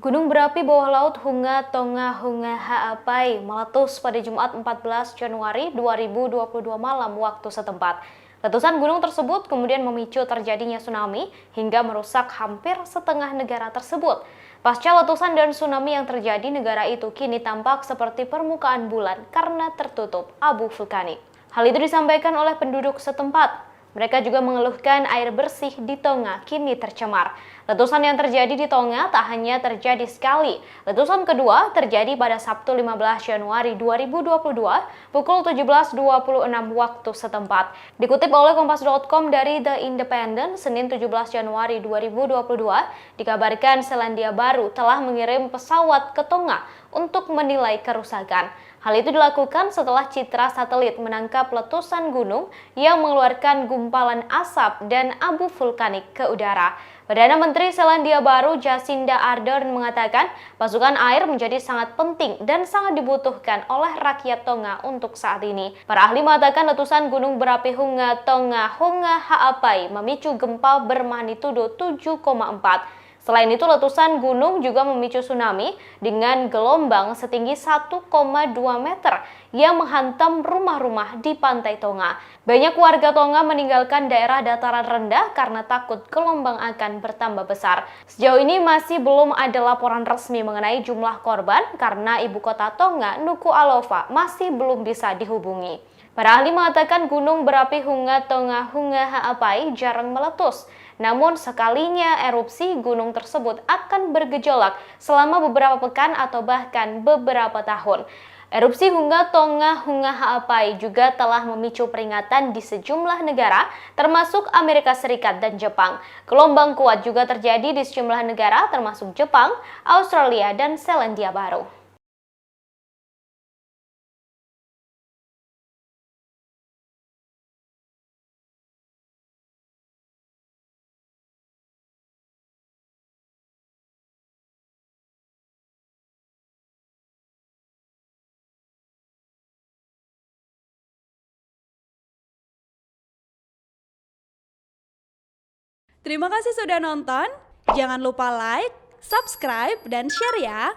Gunung berapi bawah laut Hunga Tonga Hunga Ha'apai meletus pada Jumat 14 Januari 2022 malam waktu setempat. Letusan gunung tersebut kemudian memicu terjadinya tsunami hingga merusak hampir setengah negara tersebut. Pasca letusan dan tsunami yang terjadi, negara itu kini tampak seperti permukaan bulan karena tertutup abu vulkanik. Hal itu disampaikan oleh penduduk setempat. Mereka juga mengeluhkan air bersih di Tonga kini tercemar. Letusan yang terjadi di Tonga tak hanya terjadi sekali. Letusan kedua terjadi pada Sabtu 15 Januari 2022 pukul 17.26 waktu setempat. Dikutip oleh Kompas.com dari The Independent, Senin 17 Januari 2022, dikabarkan Selandia Baru telah mengirim pesawat ke Tonga untuk menilai kerusakan. Hal itu dilakukan setelah citra satelit menangkap letusan gunung yang mengeluarkan gumpalan asap dan abu vulkanik ke udara. Perdana Menteri Selandia Baru Jacinda Ardern mengatakan pasokan air menjadi sangat penting dan sangat dibutuhkan oleh rakyat Tonga untuk saat ini. Para ahli mengatakan letusan gunung berapi Hunga Tonga Hunga Ha'apai memicu gempa bermagnitudo 7,4. Selain itu, letusan gunung juga memicu tsunami dengan gelombang setinggi 1,2 meter yang menghantam rumah-rumah di pantai Tonga. Banyak warga Tonga meninggalkan daerah dataran rendah karena takut gelombang akan bertambah besar. Sejauh ini masih belum ada laporan resmi mengenai jumlah korban karena ibu kota Tonga, Nuku'alofa, masih belum bisa dihubungi. Para ahli mengatakan gunung berapi Hunga Tonga Hunga Ha'apai jarang meletus. Namun sekalinya erupsi, gunung tersebut akan bergejolak selama beberapa pekan atau bahkan beberapa tahun. Erupsi Hunga Tonga Hunga Ha'apai juga telah memicu peringatan di sejumlah negara, termasuk Amerika Serikat dan Jepang. Gelombang kuat juga terjadi di sejumlah negara, termasuk Jepang, Australia, dan Selandia Baru. Terima kasih sudah nonton. Jangan lupa like, subscribe, dan share ya.